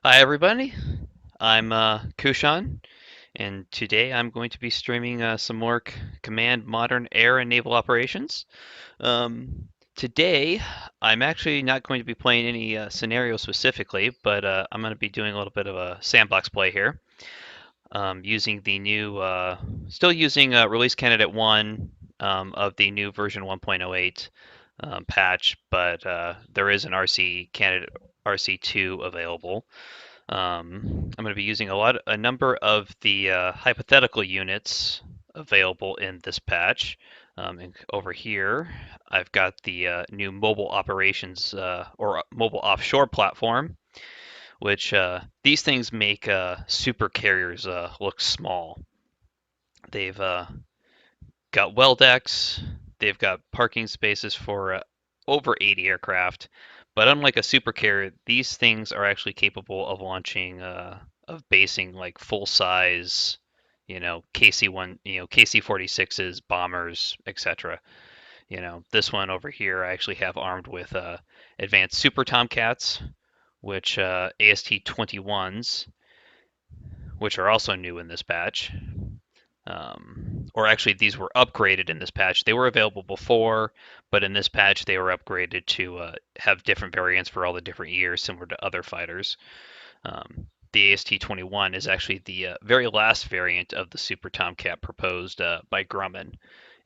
Hi everybody, I'm Kushan, and today I'm going to be streaming some more Command Modern Air and Naval Operations. Today, I'm actually not going to be playing any scenario specifically, but I'm going to be doing a little bit of a sandbox play here, using the new, still using release candidate 1 of the new version 1.08 patch, but there is an RC candidate RC2 available. I'm going to be using a number of the hypothetical units available in this patch. And over here, I've got the new mobile operations or mobile offshore platform, which these things make super carriers look small. They've got well decks, they've got parking spaces for over 80 aircraft, but unlike a super carrier, these things are actually capable of launching, of basing like full size, KC-1, KC-46s, bombers, etc. This one over here I actually have armed with advanced Super Tomcats, which AST-21s, which are also new in this patch. Or actually, these were upgraded in this patch. They were available before, but in this patch, they were upgraded to have different variants for all the different years, similar to other fighters. The AST-21 is actually the very last variant of the Super Tomcat proposed by Grumman,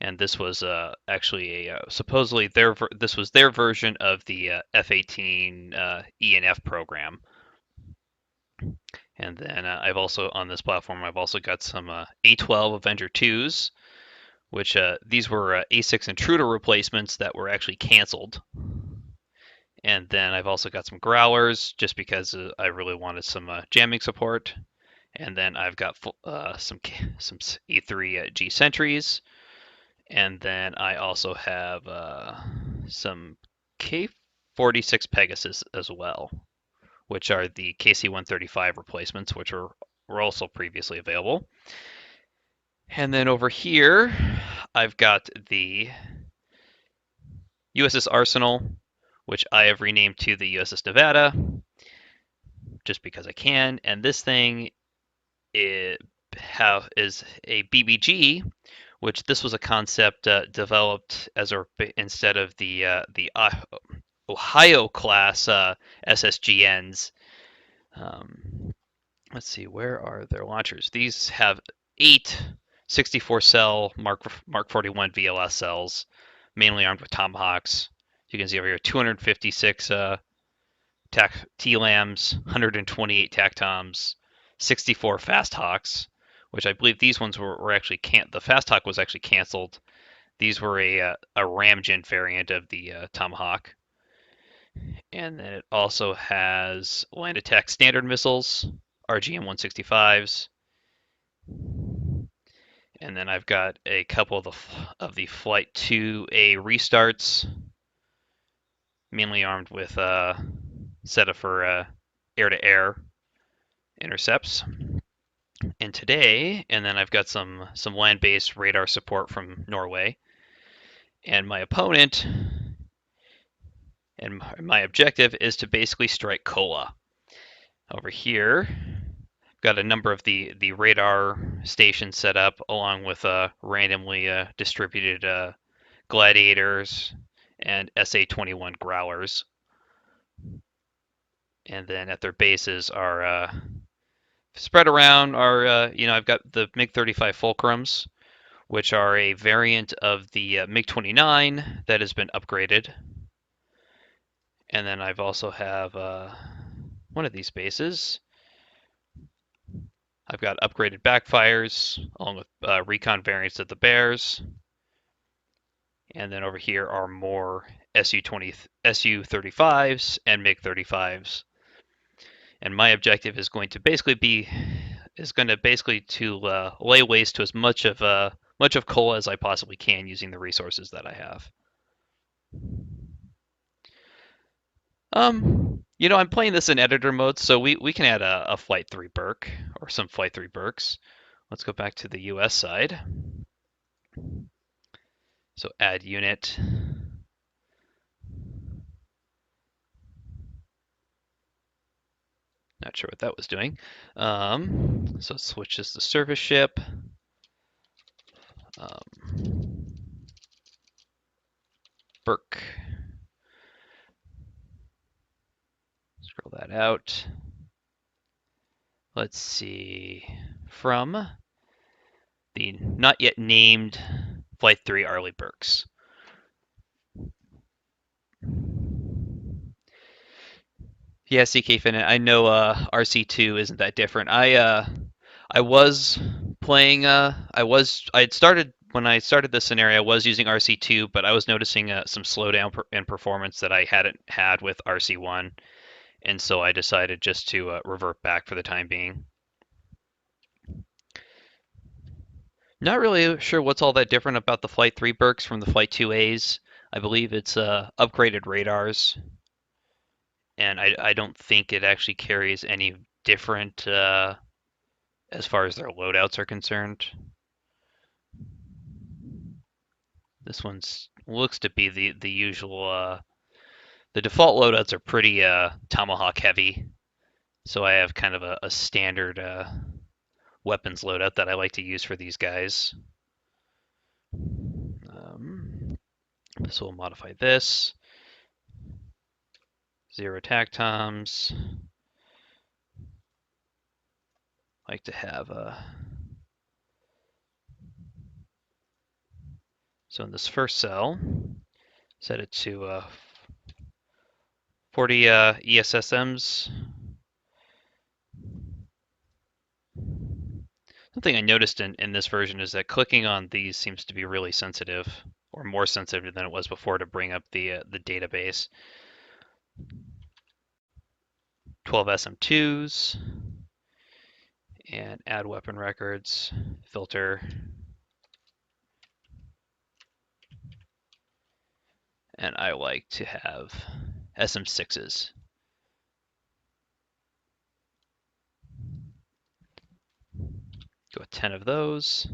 and this was actually supposedly this was their version of the F-18 E and F program. And then I've also on this platform I've also got some A-12 Avenger 2s, which these were A6 intruder replacements that were actually canceled. And then I've also got some growlers just because I really wanted some jamming support. And then I've got some E3 G sentries. And then I also have some K46 Pegasus as well, which are the KC-135 replacements, which were also previously available. And then over here, I've got the USS Arsenal, which I have renamed to the USS Nevada, just because I can. And this thing is a BBG, which this was a concept developed as instead of the Ohio class SSGNs. Let's see, where are their launchers? These have 8 64 cell Mark 41 VLS cells, mainly armed with Tomahawks. You can see over here 256 TLAMs, 128 TACTOMs, 64 Fast Hawks, which I believe these ones were actually the Fast Hawk was actually canceled. These were a Ramjet variant of the Tomahawk. And then it also has land attack standard missiles, RGM 165s. And then I've got a couple of the Flight 2A restarts, mainly armed with set up for air-to-air intercepts. And then I've got some land-based radar support from Norway. And my opponent and my objective is to basically strike Kola. Over here, I've got a number of the radar stations set up, along with randomly distributed gladiators and SA-21 growlers. And then at their bases are spread around are I've got the MiG-35 Fulcrums, which are a variant of the MiG-29 that has been upgraded. And then I've also have one of these bases. I've got upgraded backfires along with recon variants of the Bears. And then over here are more Su-35s and MiG-35s. And my objective is going to basically lay waste to as much of Kola as I possibly can using the resources that I have. I'm playing this in editor mode, so we can add a Flight 3 Burke or some Flight 3 Burks. Let's go back to the US side. So add unit. Now Not sure what that was doing. So let's switch this to service ship. Burke. Scroll that out. Let's see. From the not yet named Flight 3 Arleigh Burks. Yeah, CK Finnet. I know RC2 isn't that different. I was playing I had started when I started this scenario, I was using RC2, but I was noticing some slowdown in performance that I hadn't had with RC1, and so I decided just to revert back for the time being. Not really sure what's all that different about the Flight 3 Berks from the Flight 2As. I believe it's upgraded radars, and I don't think it actually carries any different as far as their loadouts are concerned. This one's looks to be the usual. The default loadouts are pretty Tomahawk heavy, so I have kind of a standard weapons loadout that I like to use for these guys. So we'll modify this. 0 TACTOMs. Like to have so in this first cell, set it to 40 ESSMs. Something I noticed in this version is that clicking on these seems to be really sensitive, or more sensitive than it was before to bring up the database. 12 SM2s, and add weapon records, filter, and I like to have SM6s. Go with 10 of those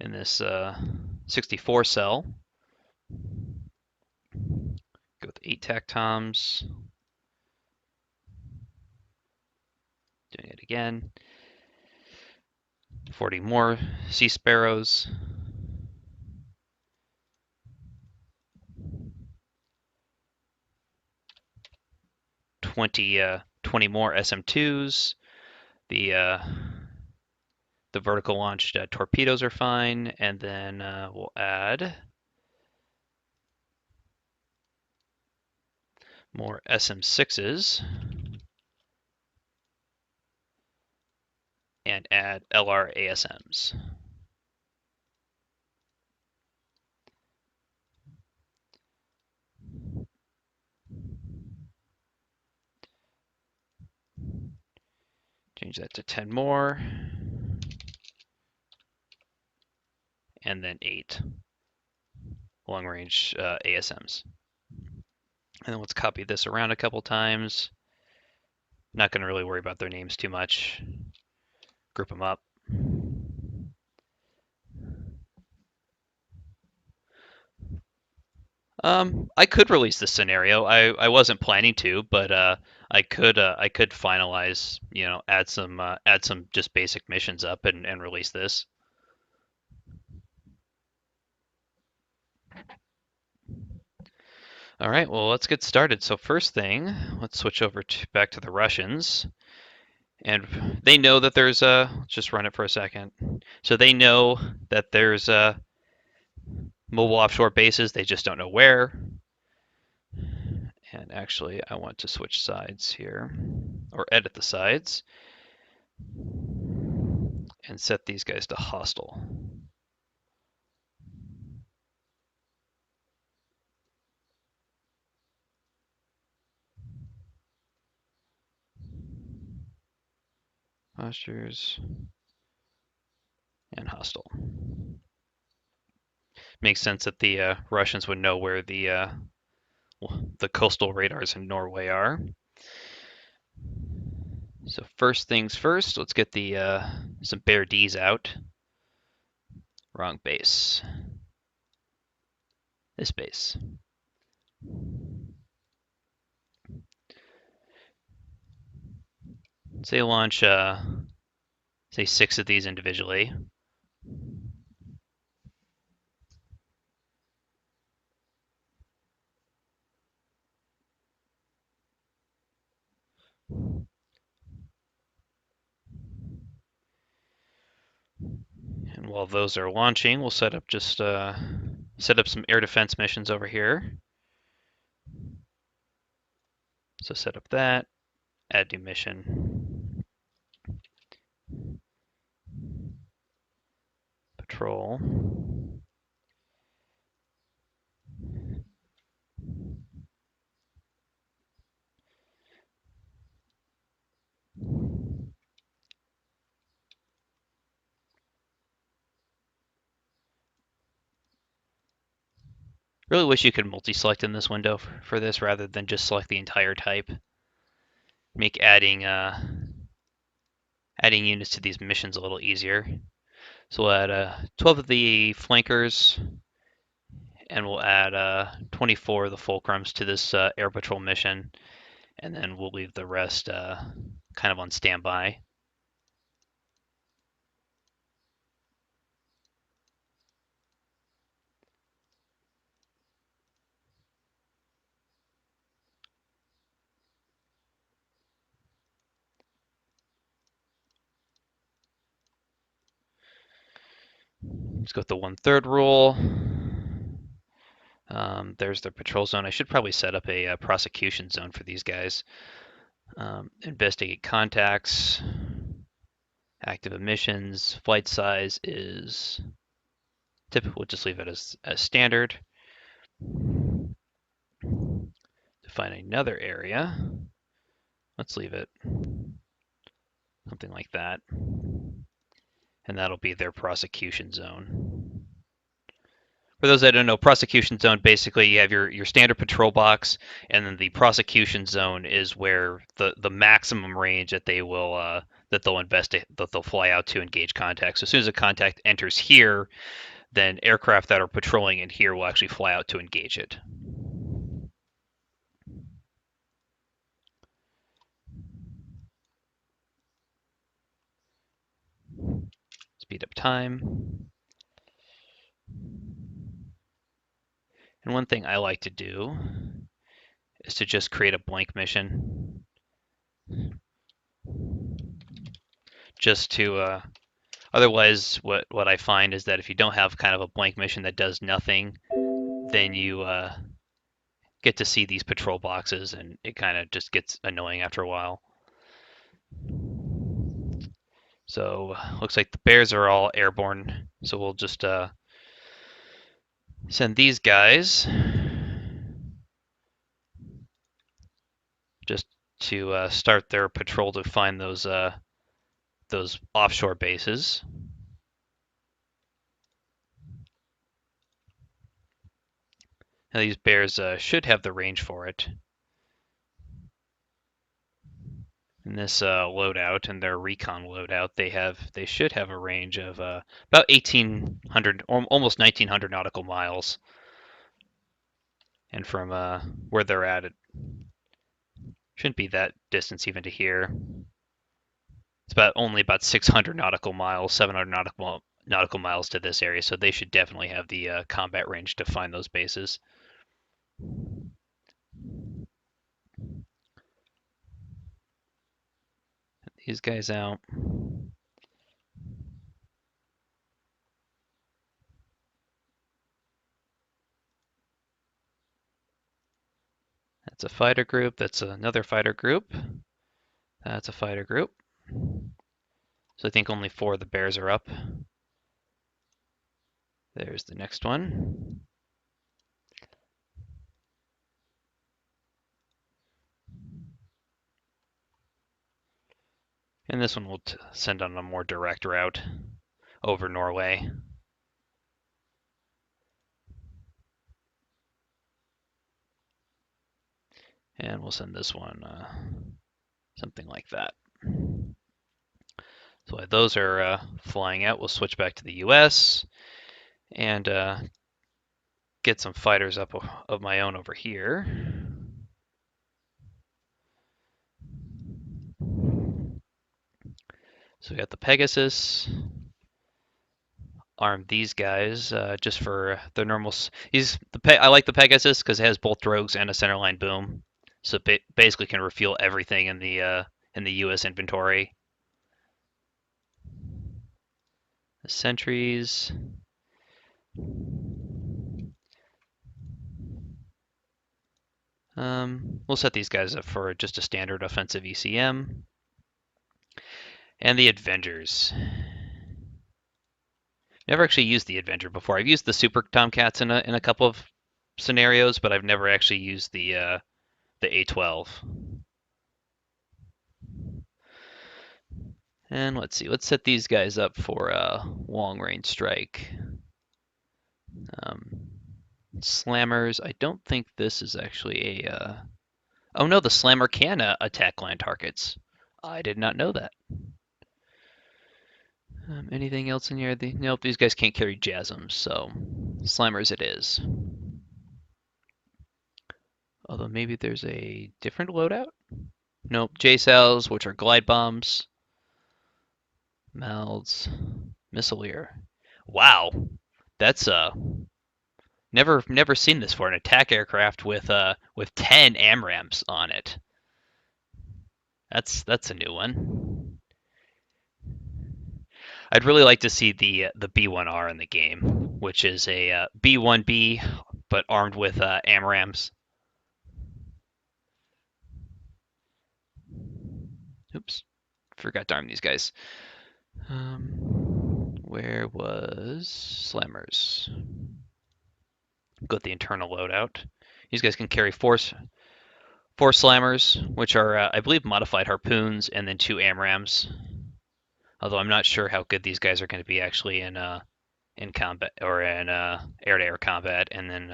in this 64 cell. Go with 8 TACTOMs. Doing it again. 40 more Sea Sparrows. 20 more SM2s. The vertical launched torpedoes are fine, and then we'll add more SM6s and add LR ASMs. Change that to 10 more, and then 8 long-range ASMs. And then let's copy this around a couple times. Not going to really worry about their names too much. Group them up. I could release this scenario. I wasn't planning to, but I could finalize, add some just basic missions up and release this. All right, well, let's get started. So first thing, let's switch over back to the Russians. And they know that there's let's just run it for a second. So they know that there's mobile offshore bases, they just don't know where. And actually, I want to switch sides here, or edit the sides, and set these guys to hostile. Postures and hostile. Makes sense that the Russians would know where the coastal radars in Norway are. So first things first, let's get the some Bear Ds out. Wrong base. This base. Say launch, say 6 of these individually. And while those are launching, we'll set up some air defense missions over here. So set up that, add new mission, patrol. Really wish you could multi-select in this window for this rather than just select the entire type. Make adding units to these missions a little easier. So we'll add 12 of the flankers, and we'll add 24 of the fulcrums to this air patrol mission, and then we'll leave the rest kind of on standby. Let's go with the 1/3 rule. There's the patrol zone. I should probably set up a prosecution zone for these guys. Investigate contacts, active emissions, flight size is typical. We'll just leave it as standard. Define another area. Let's leave it something like that. And that'll be their prosecution zone. For those that don't know, prosecution zone, basically you have your standard patrol box, and then the prosecution zone is where the maximum range that they'll fly out to engage contact. So as soon as a contact enters here, then aircraft that are patrolling in here will actually fly out to engage it. Speed up time. And one thing I like to do is to just create a blank mission. Just to, otherwise what I find is that if you don't have kind of a blank mission that does nothing, then you get to see these patrol boxes, and it kind of just gets annoying after a while. So looks like the bears are all airborne, so we'll just send these guys just to start their patrol to find those offshore bases. Now these bears should have the range for it. In this loadout and their recon loadout, they should have a range of about 1,800, almost 1,900 nautical miles. And from where they're at, it shouldn't be that distance even to here. It's only about 600 nautical miles, 700 nautical miles to this area, so they should definitely have the combat range to find those bases. These guys out. That's a fighter group. That's another fighter group. That's a fighter group. So I think only 4 of the bears are up. There's the next one. And this one will send on a more direct route over Norway. And we'll send this one something like that. So while those are flying out, we'll switch back to the US and get some fighters up of my own over here. So we got the Pegasus. Arm these guys just for their normal. I like the Pegasus because it has both drogues and a centerline boom, so it basically can refuel everything in the U.S. inventory. The sentries. We'll set these guys up for just a standard offensive ECM. And the Avengers. Never actually used the Avenger before. I've used the Super Tomcats in a couple of scenarios, but I've never actually used the A12. And let's see, let's set these guys up for a long range strike. Um, Slammers, I don't think this is actually a. Oh no, the Slammer can attack land targets. I did not know that. Anything else in here? Nope, these guys can't carry Jasms, so Slammers it is. Although maybe there's a different loadout? Nope, J-cells, which are glide bombs. Melds, Missileer. Wow, that's never seen this for an attack aircraft with 10 AMRAAMs on it. That's a new one. I'd really like to see the B1R in the game, which is a B1B but armed with AMRAAMs. Oops, forgot to arm these guys. Where was Slammers? Go with the internal loadout. These guys can carry four Slammers, which are, I believe, modified harpoons, and then 2 AMRAAMs. Although I'm not sure how good these guys are going to be actually in combat or in air-to-air combat. And then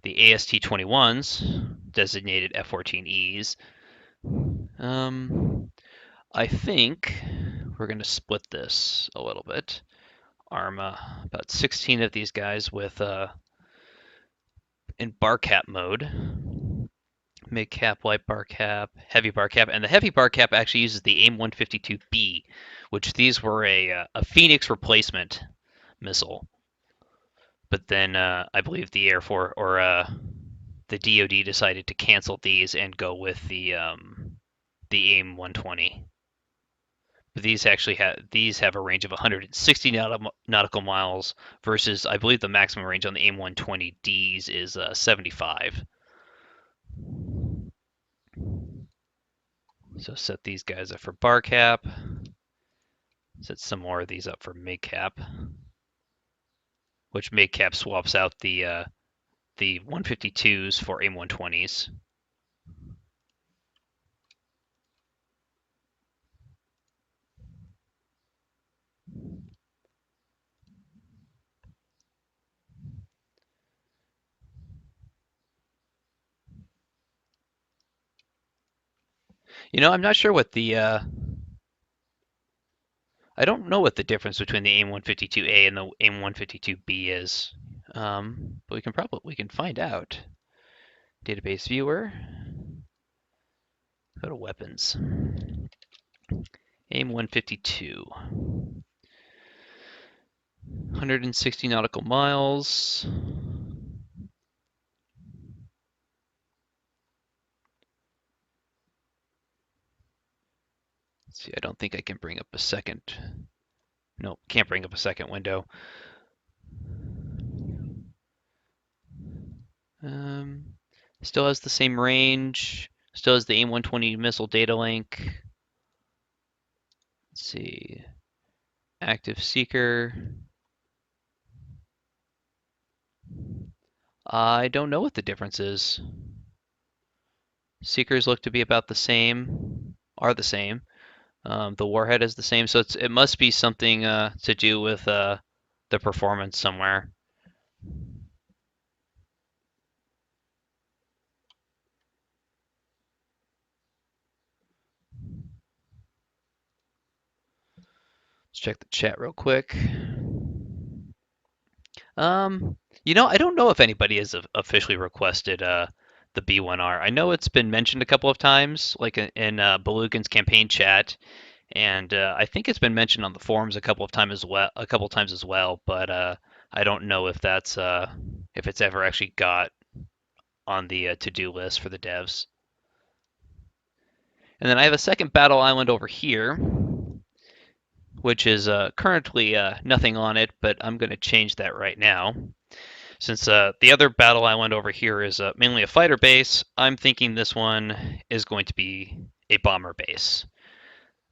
the AST-21s, designated F-14Es. I think we're going to split this a little bit. Arm about 16 of these guys with in bar cap mode. Mid cap, light bar cap, heavy bar cap, and the heavy bar cap actually uses the AIM 152B, which these were a Phoenix replacement missile. But then I believe the Air Force or the DoD decided to cancel these and go with the AIM 120. But these actually have a range of 160 nautical miles versus I believe the maximum range on the AIM 120Ds is 75. So set these guys up for bar cap. Set some more of these up for mid cap, which mid cap swaps out the 152s for AIM 120s. I'm not sure what I don't know what the difference between the AIM 152A and the AIM 152B is, but we can find out. Database viewer. Go to weapons. AIM 152. 160 nautical miles. Let's see, I don't think I can bring up a second. No, can't bring up a second window. Still has the same range. Still has the AIM 120 missile data link. Let's see. Active seeker. I don't know what the difference is. Seekers look to be about the same, are the same. The warhead is the same, so it must be something to do with the performance somewhere. Let's check the chat real quick. I don't know if anybody has officially requested the B1R. I know it's been mentioned a couple of times, like in Belugan's campaign chat, And I think it's been mentioned on the forums a couple of times as well. But I don't know if it's ever actually got on the to-do list for the devs. And then I have a second battle island over here, which is currently nothing on it, but I'm going to change that right now. Since the other battle island over here is mainly a fighter base, I'm thinking this one is going to be a bomber base,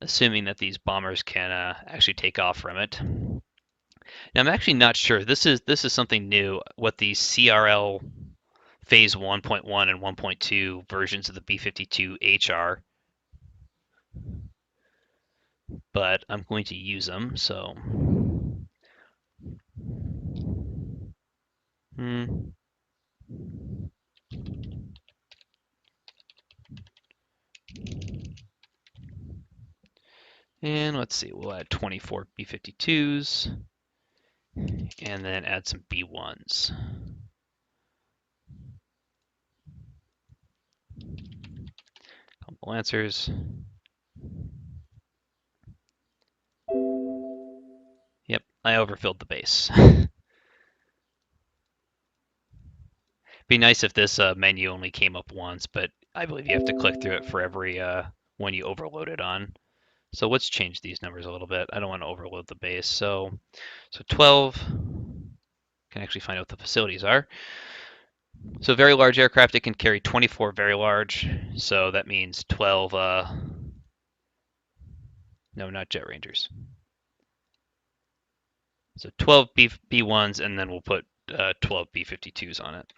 assuming that these bombers can actually take off from it. Now, I'm actually not sure. This is something new. What the CRL Phase 1.1 and 1.2 versions of the B-52H are, but I'm going to use them. So, hmm. And let's see, we'll add 24 B-52s and then add some B-1s. Couple Lancers. Yep, I overfilled the base. Be nice if this menu only came up once, but I believe you have to click through it for every one you overload it on. So let's change these numbers a little bit. I don't want to overload the base. So 12, can actually find out what the facilities are. So very large aircraft, it can carry 24 very large. So that means 12, no, not Jet Rangers. So 12 B1s, and then we'll put 12 B-52s on it.